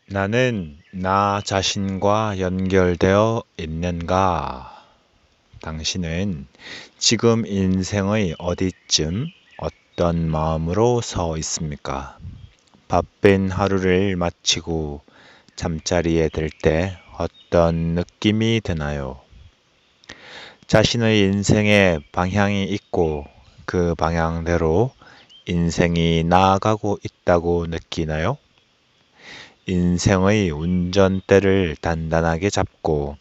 나는 나 자신과 연결되어 있는가? 당신은 지금 인생의 어디쯤 어떤 마음으로 서 있습니까? 바쁜 하루를 마치고 잠자리에 들 때 어떤 느낌이 드나요? 자신의 인생에 방향이 있고 그 방향대로 인생이 나아가고 있다고 느끼나요? 인생의 운전대를 단단하게 잡고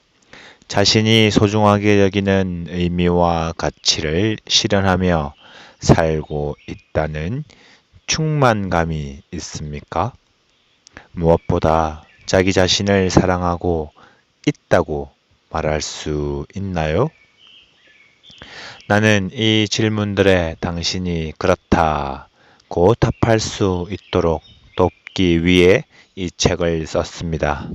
자신이 소중하게 여기는 의미와 가치를 실현하며 살고 있다는 충만감이 있습니까? 무엇보다 자기 자신을 사랑하고 있다고 말할 수 있나요? 나는 이 질문들에 당신이 그렇다고 답할 수 있도록 돕기 위해 이 책을 썼습니다.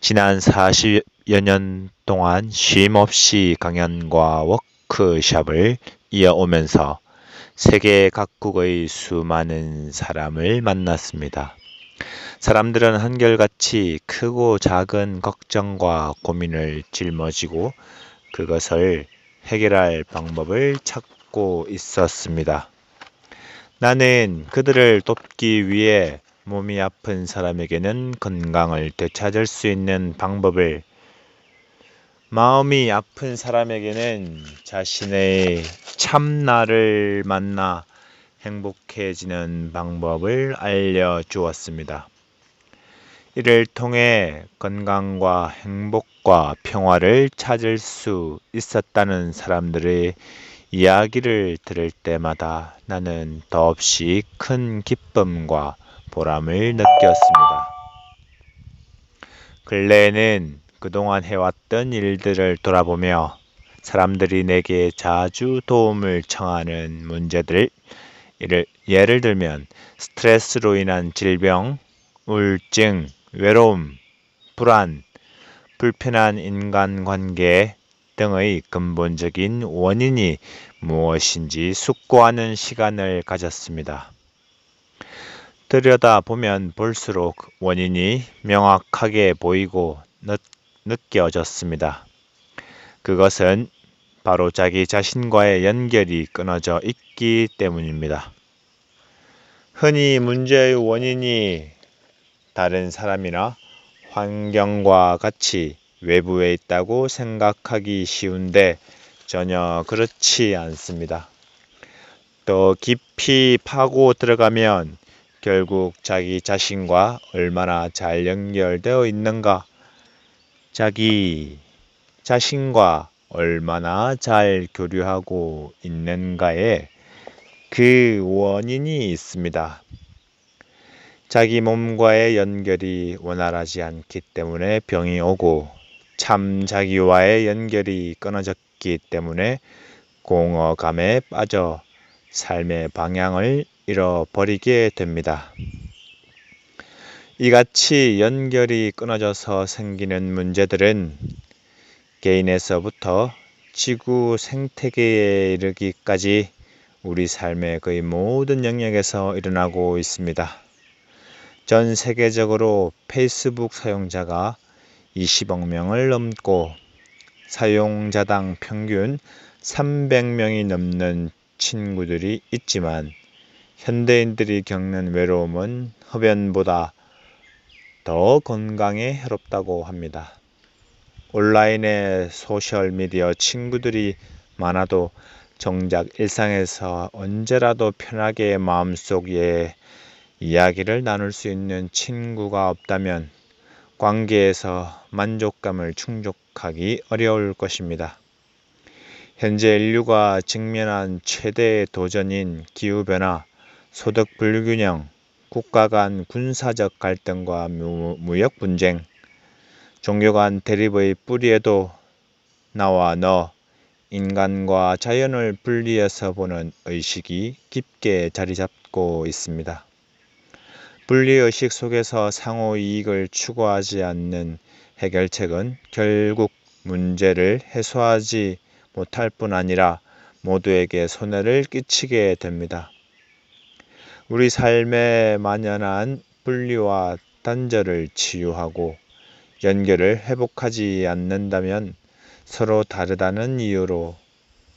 지난 40여 년 동안 쉼 없이 강연과 워크숍을 이어오면서 세계 각국의 수많은 사람을 만났습니다. 사람들은 한결같이 크고 작은 걱정과 고민을 짊어지고 그것을 해결할 방법을 찾고 있었습니다. 나는 그들을 돕기 위해 몸이 아픈 사람에게는 건강을 되찾을 수 있는 방법을, 마음이 아픈 사람에게는 자신의 참나를 만나 행복해지는 방법을 알려주었습니다. 이를 통해 건강과 행복과 평화를 찾을 수 있었다는 사람들의 이야기를 들을 때마다 나는 더없이 큰 기쁨과 보람을 느꼈습니다. 근래에는 그동안 해왔던 일들을 돌아보며 사람들이 내게 자주 도움을 청하는 문제들, 예를 들면 스트레스로 인한 질병, 우울증, 외로움, 불안, 불편한 인간관계 등의 근본적인 원인이 무엇인지 숙고하는 시간을 가졌습니다. 들여다보면 볼수록 원인이 명확하게 보이고 느껴졌습니다. 그것은 바로 자기 자신과의 연결이 끊어져 있기 때문입니다. 흔히 문제의 원인이 다른 사람이나 환경과 같이 외부에 있다고 생각하기 쉬운데 전혀 그렇지 않습니다. 더 깊이 파고 들어가면 결국 자기 자신과 얼마나 잘 연결되어 있는가, 자기 자신과 얼마나 잘 교류하고 있는가에 그 원인이 있습니다. 자기 몸과의 연결이 원활하지 않기 때문에 병이 오고, 참 자기와의 연결이 끊어졌기 때문에 공허감에 빠져 삶의 방향을 잃어버리게 됩니다. 이같이 연결이 끊어져서 생기는 문제들은 개인에서부터 지구 생태계에 이르기까지 우리 삶의 거의 모든 영역에서 일어나고 있습니다. 전 세계적으로 페이스북 사용자가 20억 명을 넘고 사용자당 평균 300명이 넘는 친구들이 있지만 현대인들이 겪는 외로움은 흡연보다 더 건강에 해롭다고 합니다. 온라인에 소셜미디어 친구들이 많아도 정작 일상에서 언제라도 편하게 마음속에 이야기를 나눌 수 있는 친구가 없다면 관계에서 만족감을 충족하기 어려울 것입니다. 현재 인류가 직면한 최대의 도전인 기후변화, 소득 불균형, 국가 간 군사적 갈등과 무역 분쟁, 종교 간 대립의 뿌리에도 나와 너, 인간과 자연을 분리해서 보는 의식이 깊게 자리 잡고 있습니다. 분리의식 속에서 상호 이익을 추구하지 않는 해결책은 결국 문제를 해소하지 못할 뿐 아니라 모두에게 손해를 끼치게 됩니다. 우리 삶에 만연한 분리와 단절을 치유하고 연결을 회복하지 않는다면 서로 다르다는 이유로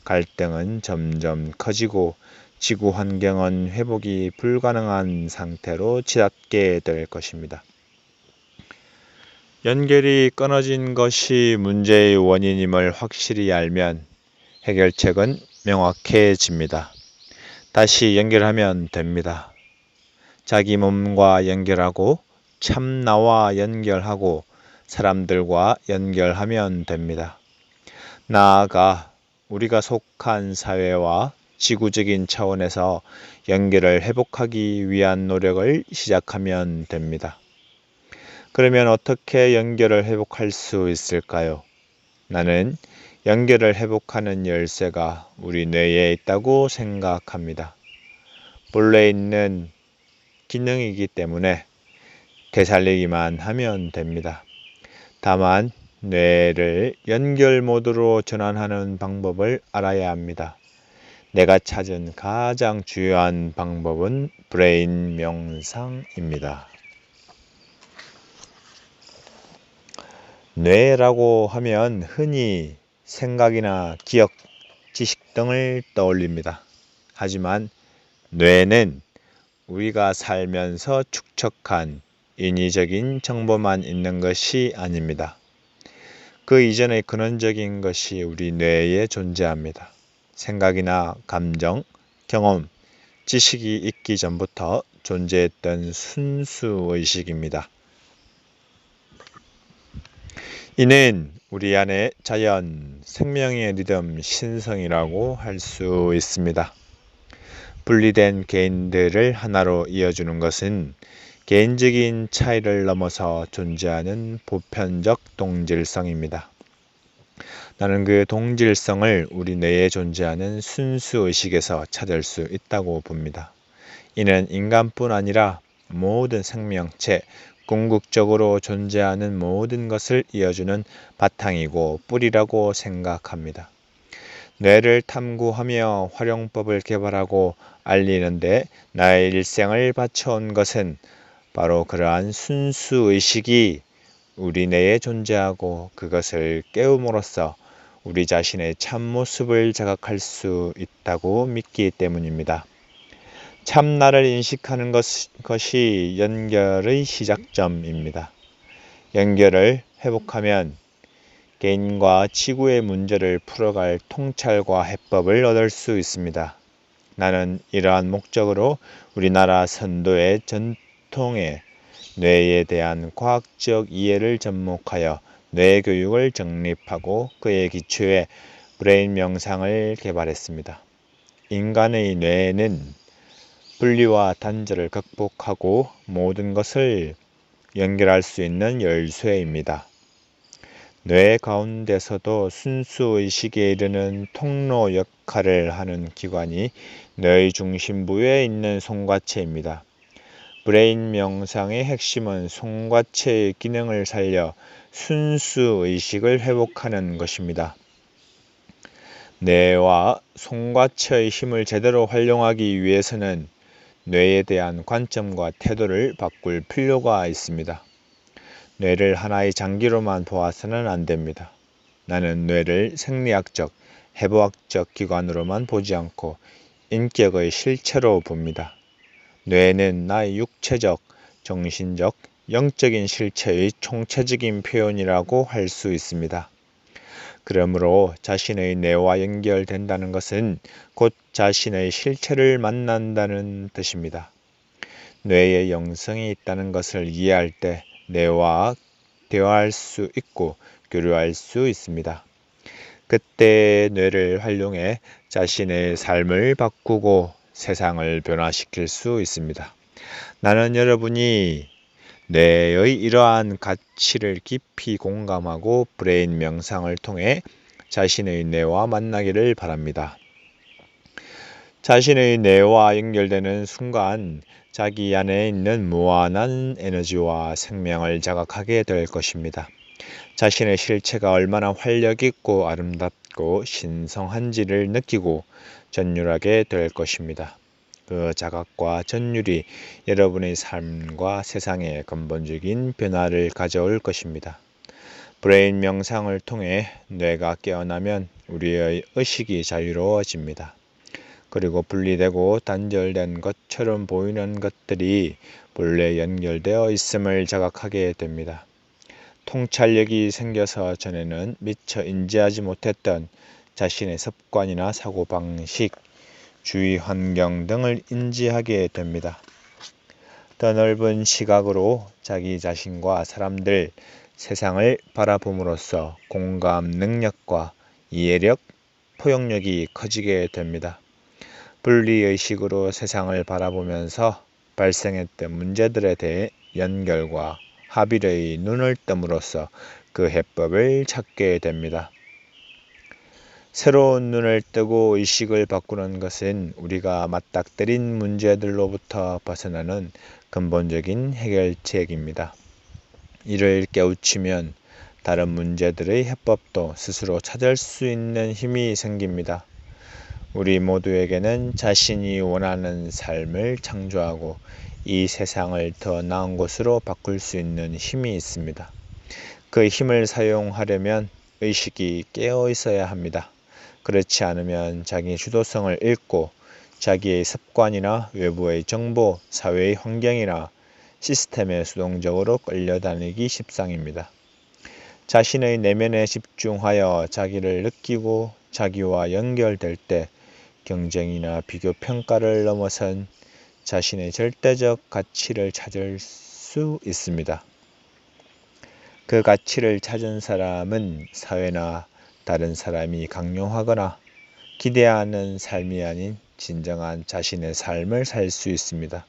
갈등은 점점 커지고 지구 환경은 회복이 불가능한 상태로 치닫게 될 것입니다. 연결이 끊어진 것이 문제의 원인임을 확실히 알면 해결책은 명확해집니다. 다시 연결하면 됩니다. 자기 몸과 연결하고 참 나와 연결하고 사람들과 연결하면 됩니다. 나아가 우리가 속한 사회와 지구적인 차원에서 연결을 회복하기 위한 노력을 시작하면 됩니다. 그러면 어떻게 연결을 회복할 수 있을까요? 나는 연결을 회복하는 열쇠가 우리 뇌에 있다고 생각합니다. 본래 있는 기능이기 때문에 되살리기만 하면 됩니다. 다만 뇌를 연결 모드로 전환하는 방법을 알아야 합니다. 내가 찾은 가장 중요한 방법은 브레인 명상입니다. 뇌라고 하면 흔히 생각이나 기억, 지식 등을 떠올립니다. 하지만 뇌는 우리가 살면서 축적한 인위적인 정보만 있는 것이 아닙니다. 그 이전의 근원적인 것이 우리 뇌에 존재합니다. 생각이나 감정, 경험, 지식이 있기 전부터 존재했던 순수 의식입니다. 이는 우리 안에 자연, 생명의 리듬, 신성이라고 할 수 있습니다. 분리된 개인들을 하나로 이어주는 것은 개인적인 차이를 넘어서 존재하는 보편적 동질성입니다. 나는 그 동질성을 우리 뇌에 존재하는 순수 의식에서 찾을 수 있다고 봅니다. 이는 인간뿐 아니라 모든 생명체, 궁극적으로 존재하는 모든 것을 이어주는 바탕이고 뿌리라고 생각합니다. 뇌를 탐구하며 활용법을 개발하고 알리는데 나의 일생을 바쳐온 것은 바로 그러한 순수 의식이 우리 내에 존재하고 그것을 깨움으로써 우리 자신의 참모습을 자각할 수 있다고 믿기 때문입니다. 참나를 인식하는 것이 연결의 시작점입니다. 연결을 회복하면 개인과 지구의 문제를 풀어갈 통찰과 해법을 얻을 수 있습니다. 나는 이러한 목적으로 우리나라 선도의 전통의 뇌에 대한 과학적 이해를 접목하여 뇌 교육을 정립하고 그에 기초해 브레인 명상을 개발했습니다. 인간의 뇌는 분리와 단절을 극복하고 모든 것을 연결할 수 있는 열쇠입니다. 뇌 가운데서도 순수의식에 이르는 통로 역할을 하는 기관이 뇌의 중심부에 있는 송과체입니다. 브레인 명상의 핵심은 송과체의 기능을 살려 순수의식을 회복하는 것입니다. 뇌와 송과체의 힘을 제대로 활용하기 위해서는 뇌에 대한 관점과 태도를 바꿀 필요가 있습니다. 뇌를 하나의 장기로만 보아서는 안 됩니다. 나는 뇌를 생리학적, 해부학적 기관으로만 보지 않고 인격의 실체로 봅니다. 뇌는 나의 육체적, 정신적, 영적인 실체의 총체적인 표현이라고 할 수 있습니다. 그러므로 자신의 뇌와 연결된다는 것은 곧 자신의 실체를 만난다는 뜻입니다. 뇌에 영성이 있다는 것을 이해할 때 뇌와 대화할 수 있고 교류할 수 있습니다. 그때 뇌를 활용해 자신의 삶을 바꾸고 세상을 변화시킬 수 있습니다. 나는 여러분이 뇌의 이러한 가치를 깊이 공감하고 브레인 명상을 통해 자신의 뇌와 만나기를 바랍니다. 자신의 뇌와 연결되는 순간 자기 안에 있는 무한한 에너지와 생명을 자각하게 될 것입니다. 자신의 실체가 얼마나 활력있고 아름답고 신성한지를 느끼고 전율하게 될 것입니다. 그 자각과 전율이 여러분의 삶과 세상에 근본적인 변화를 가져올 것입니다. 브레인 명상을 통해 뇌가 깨어나면 우리의 의식이 자유로워집니다. 그리고 분리되고 단절된 것처럼 보이는 것들이 본래 연결되어 있음을 자각하게 됩니다. 통찰력이 생겨서 전에는 미처 인지하지 못했던 자신의 습관이나 사고방식, 주위 환경 등을 인지하게 됩니다. 더 넓은 시각으로 자기 자신과 사람들, 세상을 바라봄으로써 공감 능력과 이해력, 포용력이 커지게 됩니다. 분리의식으로 세상을 바라보면서 발생했던 문제들에 대해 연결과 합의의 눈을 뜸으로써 그 해법을 찾게 됩니다. 새로운 눈을 뜨고 의식을 바꾸는 것은 우리가 맞닥뜨린 문제들로부터 벗어나는 근본적인 해결책입니다. 이를 깨우치면 다른 문제들의 해법도 스스로 찾을 수 있는 힘이 생깁니다. 우리 모두에게는 자신이 원하는 삶을 창조하고 이 세상을 더 나은 곳으로 바꿀 수 있는 힘이 있습니다. 그 힘을 사용하려면 의식이 깨어 있어야 합니다. 그렇지 않으면 자기 주도성을 잃고 자기의 습관이나 외부의 정보, 사회의 환경이나 시스템에 수동적으로 끌려다니기 십상입니다. 자신의 내면에 집중하여 자기를 느끼고 자기와 연결될 때 경쟁이나 비교 평가를 넘어선 자신의 절대적 가치를 찾을 수 있습니다. 그 가치를 찾은 사람은 사회나 다른 사람이 강요하거나 기대하는 삶이 아닌 진정한 자신의 삶을 살 수 있습니다.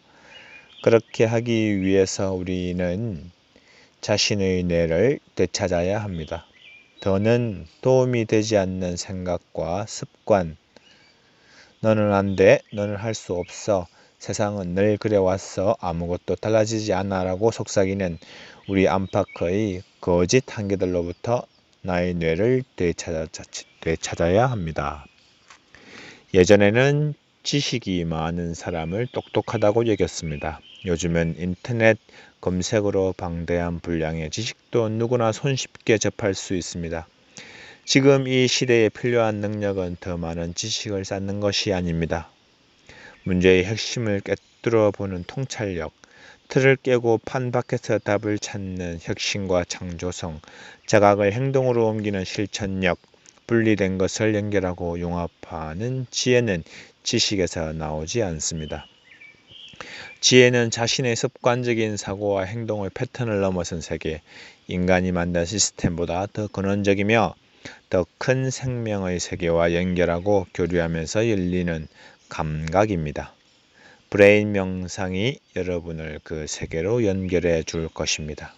그렇게 하기 위해서 우리는 자신의 뇌를 되찾아야 합니다. 더는 도움이 되지 않는 생각과 습관, 너는 안 돼, 너는 할 수 없어, 세상은 늘 그래왔어, 아무것도 달라지지 않아 라고 속삭이는 우리 안팎의 거짓 한계들로부터 나의 뇌를 되찾아야 합니다. 예전에는 지식이 많은 사람을 똑똑하다고 여겼습니다. 요즘은 인터넷 검색으로 방대한 분량의 지식도 누구나 손쉽게 접할 수 있습니다. 지금 이 시대에 필요한 능력은 더 많은 지식을 쌓는 것이 아닙니다. 문제의 핵심을 꿰뚫어 보는 통찰력, 틀을 깨고 판 밖에서 답을 찾는 혁신과 창조성, 자각을 행동으로 옮기는 실천력, 분리된 것을 연결하고 융합하는 지혜는 지식에서 나오지 않습니다. 지혜는 자신의 습관적인 사고와 행동의 패턴을 넘어선 세계, 인간이 만든 시스템보다 더 근원적이며 더 큰 생명의 세계와 연결하고 교류하면서 열리는 감각입니다. 브레인 명상이 여러분을 그 세계로 연결해 줄 것입니다.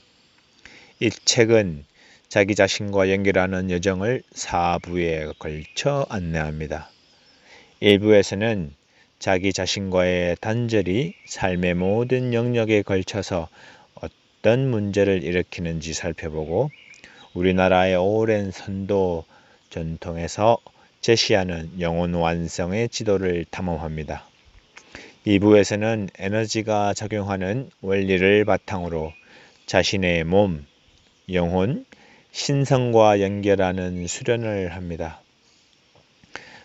이 책은 자기 자신과 연결하는 여정을 4부에 걸쳐 안내합니다. 1부에서는 자기 자신과의 단절이 삶의 모든 영역에 걸쳐서 어떤 문제를 일으키는지 살펴보고 우리나라의 오랜 선도 전통에서 제시하는 영혼 완성의 지도를 탐험합니다. 2부에서는 에너지가 작용하는 원리를 바탕으로 자신의 몸, 영혼, 신성과 연결하는 수련을 합니다.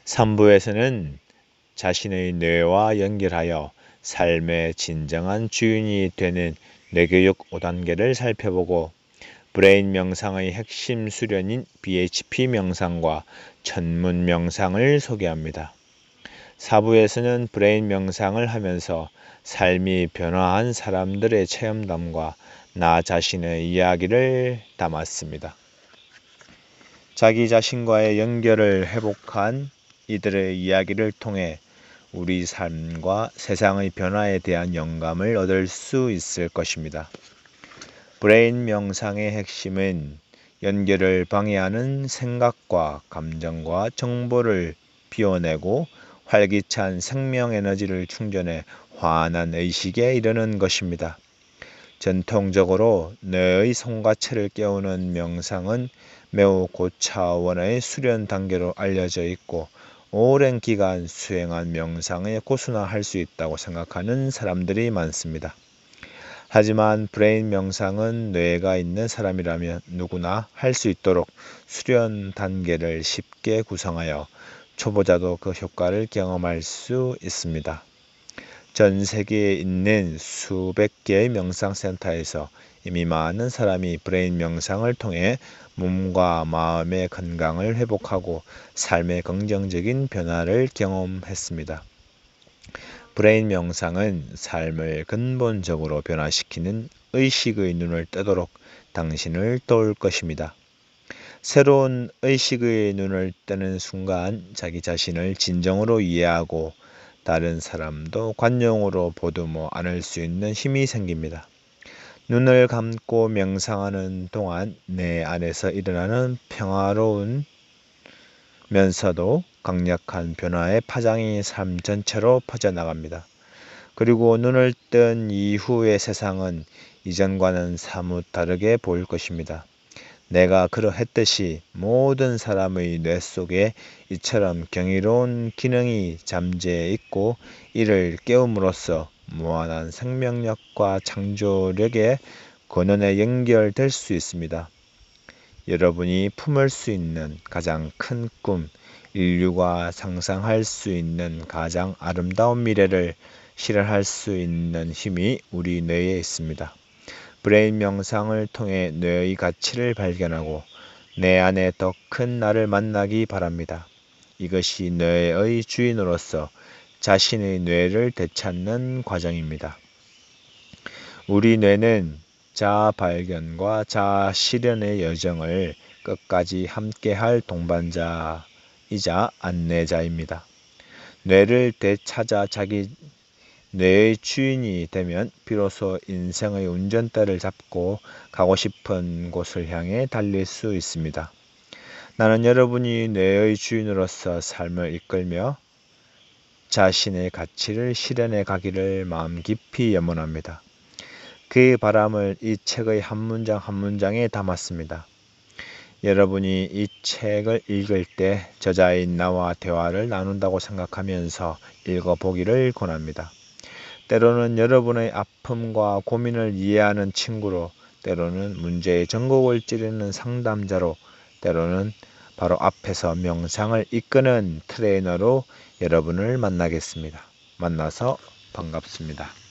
3부에서는 자신의 뇌와 연결하여 삶의 진정한 주인이 되는 뇌교육 5단계를 살펴보고 브레인 명상의 핵심 수련인 BHP 명상과 천문 명상을 소개합니다. 4부에서는 브레인 명상을 하면서 삶이 변화한 사람들의 체험담과 나 자신의 이야기를 담았습니다. 자기 자신과의 연결을 회복한 이들의 이야기를 통해 우리 삶과 세상의 변화에 대한 영감을 얻을 수 있을 것입니다. 브레인 명상의 핵심은 연결을 방해하는 생각과 감정과 정보를 비워내고 활기찬 생명 에너지를 충전해 환한 의식에 이르는 것입니다. 전통적으로 뇌의 송가체를 깨우는 명상은 매우 고차원의 수련 단계로 알려져 있고 오랜 기간 수행한 명상에 고수나할 수 있다고 생각하는 사람들이 많습니다. 하지만 브레인 명상은 뇌가 있는 사람이라면 누구나 할 수 있도록 수련 단계를 쉽게 구성하여 초보자도 그 효과를 경험할 수 있습니다. 전 세계에 있는 수백 개의 명상센터에서 이미 많은 사람이 브레인 명상을 통해 몸과 마음의 건강을 회복하고 삶의 긍정적인 변화를 경험했습니다. 브레인 명상은 삶을 근본적으로 변화시키는 의식의 눈을 뜨도록 당신을 도울 것입니다. 새로운 의식의 눈을 뜨는 순간 자기 자신을 진정으로 이해하고 다른 사람도 관용으로 보듬어 안을 수 있는 힘이 생깁니다. 눈을 감고 명상하는 동안 내 안에서 일어나는 평화로운 면서도 강력한 변화의 파장이 삶 전체로 퍼져나갑니다. 그리고 눈을 뜬 이후의 세상은 이전과는 사뭇 다르게 보일 것입니다. 내가 그러했듯이 모든 사람의 뇌 속에 이처럼 경이로운 기능이 잠재해 있고 이를 깨움으로써 무한한 생명력과 창조력의 근원에 연결될 수 있습니다. 여러분이 품을 수 있는 가장 큰 꿈, 인류가 상상할 수 있는 가장 아름다운 미래를 실현할 수 있는 힘이 우리 뇌에 있습니다. 브레인 명상을 통해 뇌의 가치를 발견하고 내 안에 더 큰 나를 만나기 바랍니다. 이것이 뇌의 주인으로서 자신의 뇌를 되찾는 과정입니다. 우리 뇌는 자아 발견과 자아 실현의 여정을 끝까지 함께할 동반자이자 안내자입니다. 뇌를 되찾아 자기 뇌의 주인이 되면 비로소 인생의 운전대를 잡고 가고 싶은 곳을 향해 달릴 수 있습니다. 나는 여러분이 뇌의 주인으로서 삶을 이끌며 자신의 가치를 실현해 가기를 마음 깊이 염원합니다. 그 바람을 이 책의 한 문장 한 문장에 담았습니다. 여러분이 이 책을 읽을 때 저자인 나와 대화를 나눈다고 생각하면서 읽어보기를 권합니다. 때로는 여러분의 아픔과 고민을 이해하는 친구로, 때로는 문제의 전곡을 찌르는 상담자로, 때로는 바로 앞에서 명상을 이끄는 트레이너로 여러분을 만나겠습니다. 만나서 반갑습니다.